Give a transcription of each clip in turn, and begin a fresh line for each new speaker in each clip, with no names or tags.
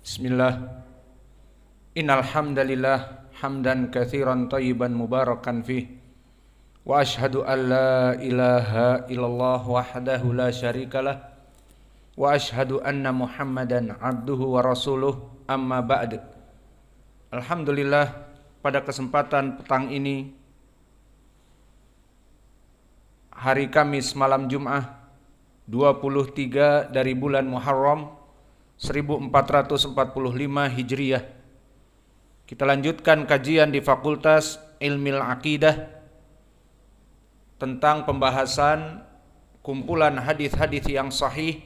Bismillah. Innal hamdalillah hamdan katsiran thayyiban mubarakan fih. Wa asyhadu an la ilaha illallah wahdahu la syarikalah. Wa asyhadu anna Muhammadan abduhu wa rasuluh. Amma ba'd. Alhamdulillah, pada kesempatan petang ini, hari Kamis malam Jum'ah 23 dari bulan Muharram 1445 Hijriyah. Kita lanjutkan kajian di Fakultas Ilmil Aqidah tentang pembahasan kumpulan hadis-hadis yang sahih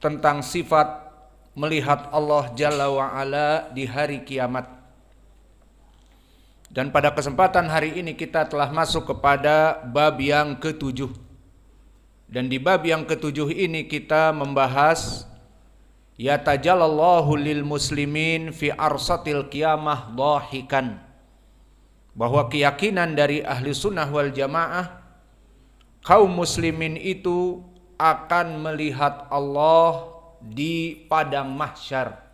tentang sifat melihat Allah Jalla wa'ala di hari kiamat. Dan pada kesempatan hari ini kita telah masuk kepada bab yang ketujuh. Dan di bab yang ketujuh ini kita membahas yatajallallahu lil muslimin fi arsatil qiyamah dhahikan, bahwa keyakinan dari ahli sunnah wal jamaah, kaum muslimin itu akan melihat Allah di padang mahsyar,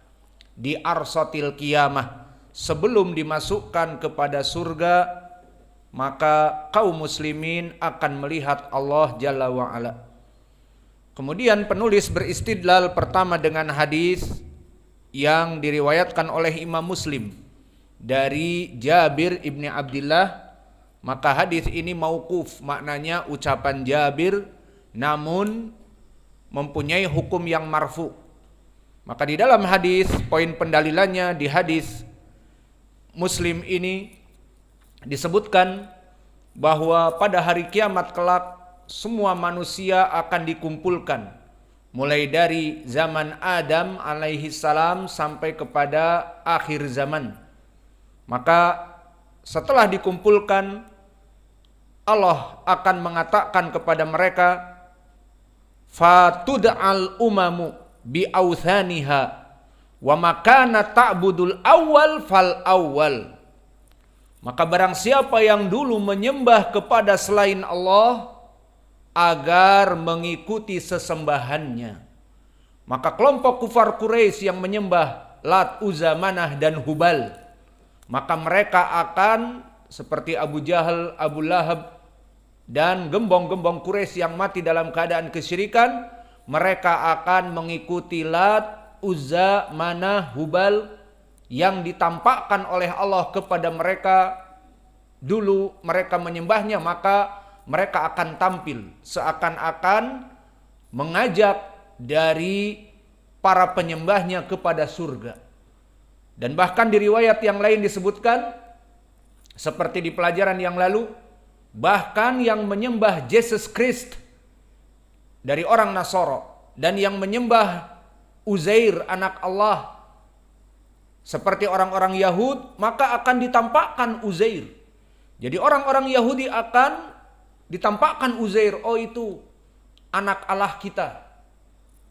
di arsatil qiyamah, sebelum dimasukkan kepada surga. Maka kaum muslimin akan melihat Allah Jalla wa'ala. Kemudian penulis beristidlal pertama dengan hadis yang diriwayatkan oleh Imam Muslim dari Jabir ibni Abdillah. Maka hadis ini mauquf, maknanya ucapan Jabir namun mempunyai hukum yang marfu. Maka di dalam hadis, poin pendalilannya di hadis Muslim ini disebutkan bahwa pada hari kiamat kelak semua manusia akan dikumpulkan, mulai dari zaman Adam alaihi salam sampai kepada akhir zaman. Maka setelah dikumpulkan, Allah akan mengatakan kepada mereka, fatud'al umamu bi'authaniha wa makana ta'budul awal fal awal. Maka barang siapa yang dulu menyembah kepada selain Allah agar mengikuti sesembahannya, maka kelompok kufar Quraisy yang menyembah Lat, Uzza, Manah dan Hubal, maka mereka akan seperti Abu Jahal, Abu Lahab dan gembong-gembong Quraisy yang mati dalam keadaan kesyirikan, mereka akan mengikuti Lat, Uzza, Manah, Hubal yang ditampakkan oleh Allah kepada mereka. Dulu mereka menyembahnya, maka mereka akan tampil seakan-akan mengajak dari para penyembahnya kepada surga. Dan bahkan di riwayat yang lain disebutkan, seperti di pelajaran yang lalu, bahkan yang menyembah Yesus Kristus dari orang Nasoro dan yang menyembah Uzair anak Allah seperti orang-orang Yahud, maka akan ditampakkan Uzair. Jadi orang-orang Yahudi akan ditampakkan Uzair, oh itu anak Allah kita.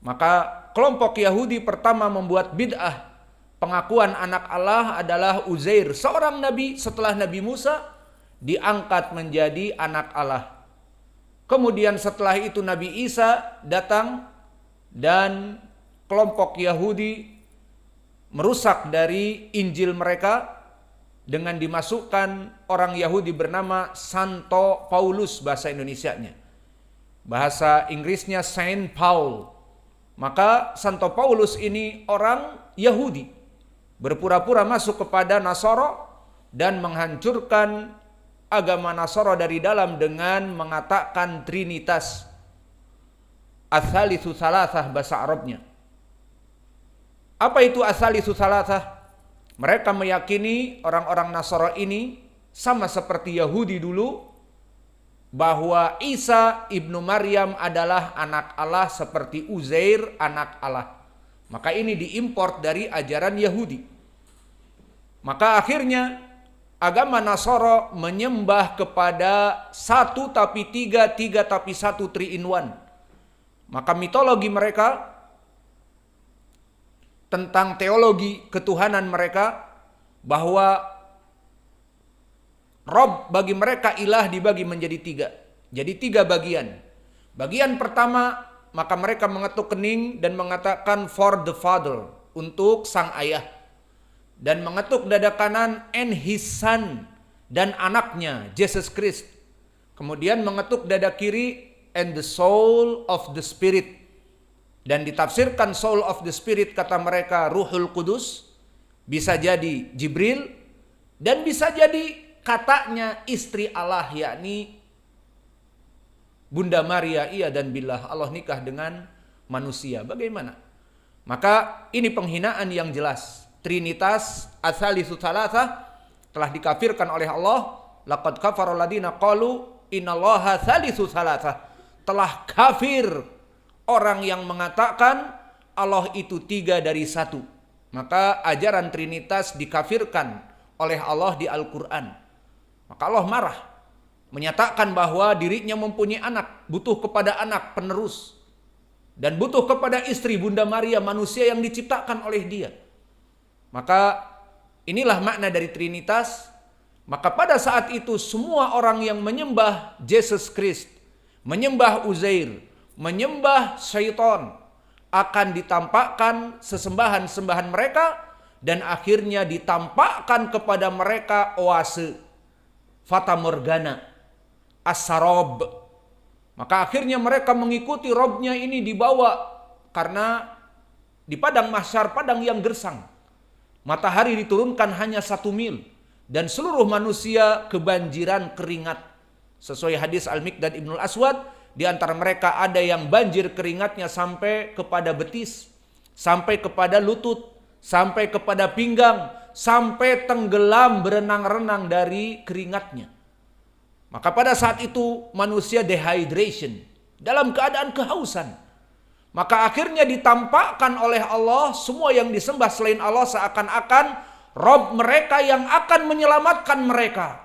Maka kelompok Yahudi pertama membuat bid'ah, pengakuan anak Allah adalah Uzair, seorang nabi setelah Nabi Musa diangkat menjadi anak Allah. Kemudian setelah itu Nabi Isa datang dan kelompok Yahudi merusak dari Injil mereka dengan dimasukkan orang Yahudi bernama Santo Paulus, bahasa Indonesianya. Bahasa Inggrisnya Saint Paul. Maka Santo Paulus ini orang Yahudi, berpura-pura masuk kepada Nasoro dan menghancurkan agama Nasoro dari dalam dengan mengatakan Trinitas, Ats-Tsalitsu Tsalasah bahasa Arabnya. Apa itu Ats-Tsalitsu Tsalasah? Mereka meyakini orang-orang Nasara ini sama seperti Yahudi dulu, bahwa Isa ibnu Maryam adalah anak Allah seperti Uzair anak Allah. Maka ini diimport dari ajaran Yahudi. Maka akhirnya agama Nasara menyembah kepada satu tapi tiga, tiga tapi satu, 3 in 1. Maka mitologi mereka tentang teologi ketuhanan mereka, bahwa Rob bagi mereka ilah dibagi menjadi 3. Jadi 3 bagian. Bagian pertama maka mereka mengetuk kening dan mengatakan for the father, untuk sang ayah. Dan mengetuk dada kanan and his son, dan anaknya Jesus Christ. Kemudian mengetuk dada kiri and the soul of the spirit. Dan ditafsirkan soul of the spirit, kata mereka Ruhul Kudus, bisa jadi Jibril, dan bisa jadi katanya istri Allah, yakni Bunda Maria, iya dan billah, Allah nikah dengan manusia. Bagaimana? Maka ini penghinaan yang jelas. Trinitas ats-tsalitsu tsalatsa telah dikafirkan oleh Allah. Laqad kafara alladziina qalu innallaha tsalitsu tsalatsa. Telah kafir orang yang mengatakan Allah itu 3 dari 1. Maka ajaran Trinitas dikafirkan oleh Allah di Al-Quran. Maka Allah marah, menyatakan bahwa dirinya mempunyai anak, butuh kepada anak penerus, dan butuh kepada istri Bunda Maria, manusia yang diciptakan oleh Dia. Maka inilah makna dari Trinitas. Maka pada saat itu semua orang yang menyembah Jesus Christ, menyembah Uzair, menyembah syaitan, akan ditampakkan sesembahan-sembahan mereka, dan akhirnya ditampakkan kepada mereka oase, fata morgana, as-sarab. Maka akhirnya mereka mengikuti robnya ini dibawa, karena di padang mahsyar, padang yang gersang, matahari diturunkan hanya 1 mil, dan seluruh manusia kebanjiran keringat. Sesuai hadis Al-Miqdad Ibnul Aswad, di antara mereka ada yang banjir keringatnya sampai kepada betis, sampai kepada lutut, sampai kepada pinggang, sampai tenggelam berenang-renang dari keringatnya. Maka pada saat itu manusia dehydration, dalam keadaan kehausan. Maka akhirnya ditampakkan oleh Allah semua yang disembah selain Allah seakan-akan Rob mereka yang akan menyelamatkan mereka.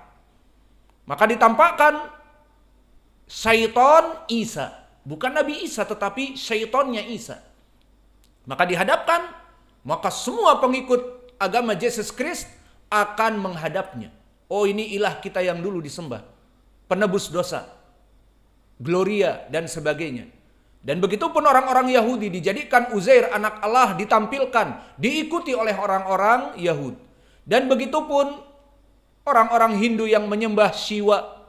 Maka ditampakkan syaitan Isa, bukan Nabi Isa tetapi syaitannya Isa. Maka dihadapkan, maka semua pengikut agama Jesus Christ akan menghadapnya. Oh, ini ilah kita yang dulu disembah, penebus dosa, Gloria dan sebagainya. Dan begitu pun orang-orang Yahudi, dijadikan Uzair anak Allah, ditampilkan, diikuti oleh orang-orang Yahudi. Dan begitu pun orang-orang Hindu yang menyembah Shiva,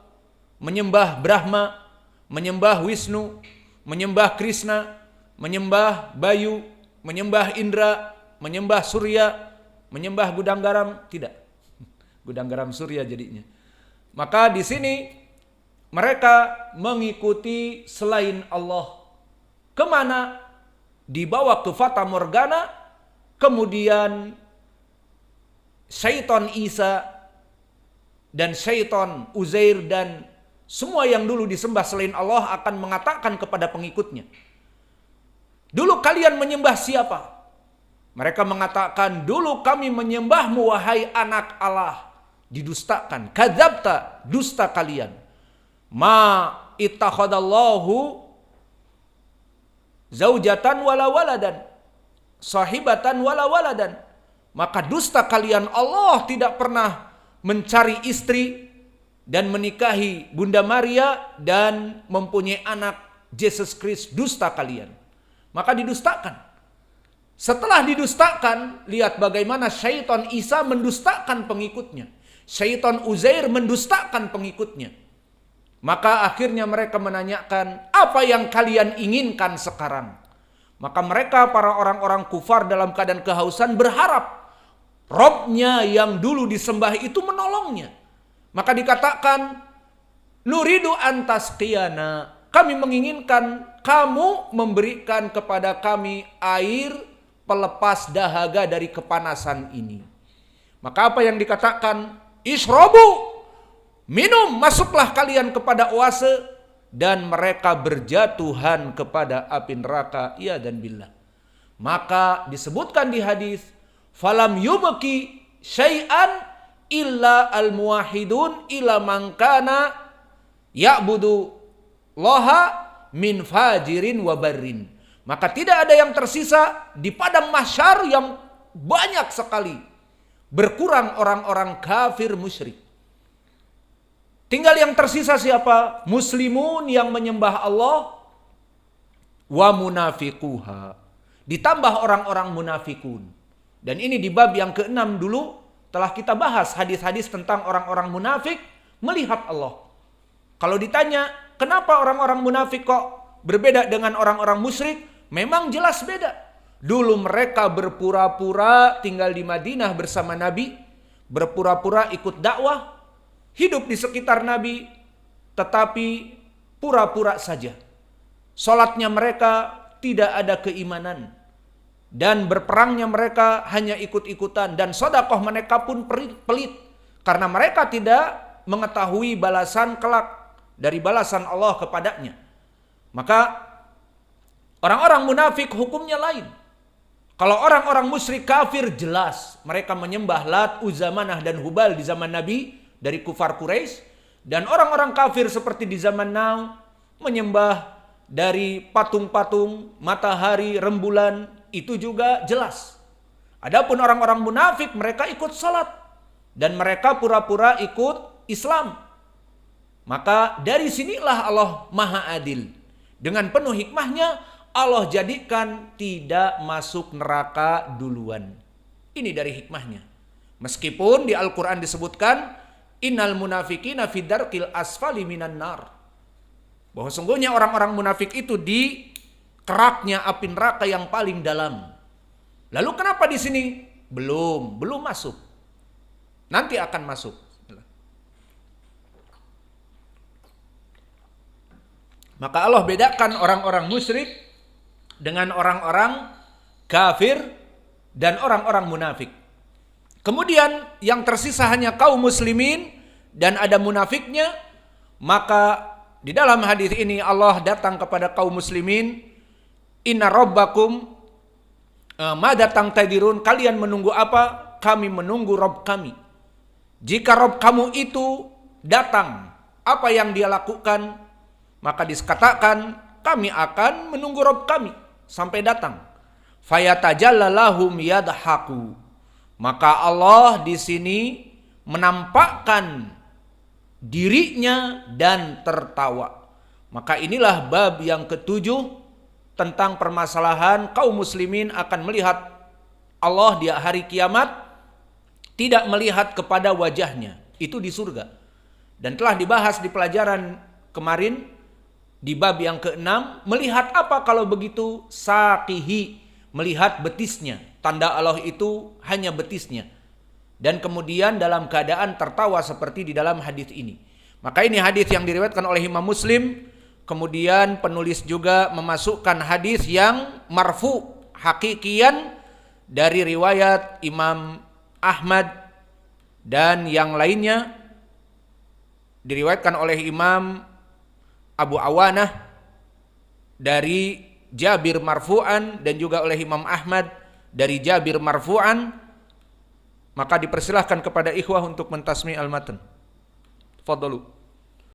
menyembah Brahma, menyembah Wisnu, menyembah Krishna, menyembah Bayu, menyembah Indra, menyembah Surya, menyembah gudang garam, tidak. Gudang garam Surya jadinya. Maka di sini mereka mengikuti selain Allah. Kemana? Dibawa ke fata morgana, kemudian syaitan Isa dan syaitan Uzair dan semua yang dulu disembah selain Allah akan mengatakan kepada pengikutnya, dulu kalian menyembah siapa? Mereka mengatakan, dulu kami menyembahmu wahai anak Allah. Didustakan, kadzabta, dusta kalian. Ma ittakhadallahu zaujatan wala waladan, sahibatan wala waladan. Maka dusta kalian, Allah tidak pernah mencari istri dan menikahi Bunda Maria dan mempunyai anak Jesus Christ. Dusta kalian. Maka didustakan. Setelah didustakan, lihat bagaimana syaitan Isa mendustakan pengikutnya. Syaitan Uzair mendustakan pengikutnya. Maka akhirnya mereka menanyakan, apa yang kalian inginkan sekarang? Maka mereka, para orang-orang kufar dalam keadaan kehausan, berharap Robnya yang dulu disembah itu menolongnya. Maka dikatakan, nuridu antasqiyana, kami menginginkan kamu memberikan kepada kami air pelepas dahaga dari kepanasan ini. Maka apa yang dikatakan? Isrobu, minum, masuklah kalian kepada oase, dan mereka berjatuhan kepada api neraka, iya dan billah. Maka disebutkan di hadis, falam yubki syai'an illa al-muwahhidun ila man kana ya'budu laha min fajirin wa barrin. Maka tidak ada yang tersisa di padang mahsyar yang banyak sekali. Berkurang orang-orang kafir musyrik. Tinggal yang tersisa siapa? Muslimun yang menyembah Allah, wa munafiquha. Ditambah orang-orang munafikun. Dan ini di bab yang ke-6 dulu telah kita bahas hadis-hadis tentang orang-orang munafik melihat Allah. Kalau ditanya, kenapa orang-orang munafik kok berbeda dengan orang-orang musyrik? Memang jelas beda. Dulu mereka berpura-pura tinggal di Madinah bersama Nabi, berpura-pura ikut dakwah, hidup di sekitar Nabi, tetapi pura-pura saja. Salatnya mereka tidak ada keimanan. Dan berperangnya mereka hanya ikut-ikutan. Dan sedekah mereka pun pelit. Karena mereka tidak mengetahui balasan kelak dari balasan Allah kepadanya. Maka orang-orang munafik hukumnya lain. Kalau orang-orang musyrik kafir jelas. Mereka menyembah Lat, Uzza, Manah dan Hubal di zaman Nabi dari kufar Quraisy. Dan orang-orang kafir seperti di zaman now menyembah dari patung-patung, matahari, rembulan. Itu juga jelas. Adapun orang-orang munafik mereka ikut salat dan mereka pura-pura ikut Islam. Maka dari sinilah Allah Maha Adil. Dengan penuh hikmahnya Allah jadikan tidak masuk neraka duluan. Ini dari hikmahnya. Meskipun di Al-Quran disebutkan innal munafiqina fi darqil asfali minan nar. Bahwa sungguhnya orang-orang munafik itu di keraknya api neraka yang paling dalam. Lalu kenapa di sini belum masuk? Nanti akan masuk. Maka Allah bedakan orang-orang musyrik dengan orang-orang kafir dan orang-orang munafik. Kemudian yang tersisa hanya kaum muslimin dan ada munafiknya. Maka di dalam hadis ini Allah datang kepada kaum muslimin, inna rabbakum ma datang tadirun, kalian menunggu apa? Kami menunggu Rabb kami. Jika Rabb kamu itu datang, apa yang dia lakukan? Maka dikatakan kami akan menunggu Rabb kami sampai datang. Fayatajallahum yadhaku. Maka Allah di sini menampakkan dirinya dan tertawa. Maka inilah bab yang ke-7 tentang permasalahan kaum muslimin akan melihat Allah di hari kiamat, tidak melihat kepada wajahnya. Itu di surga. Dan telah dibahas di pelajaran kemarin di bab yang ke-6, melihat apa kalau begitu? Saqihi, melihat betisnya. Tanda Allah itu hanya betisnya. Dan kemudian dalam keadaan tertawa seperti di dalam hadis ini. Maka ini hadis yang diriwayatkan oleh Imam Muslim. Kemudian penulis juga memasukkan hadis yang marfu hakikian dari riwayat Imam Ahmad dan yang lainnya, diriwayatkan oleh Imam Abu Awanah dari Jabir marfu'an dan juga oleh Imam Ahmad dari Jabir marfu'an. Maka dipersilahkan kepada ikhwah untuk mentasmi al-matan. Tafadhalu.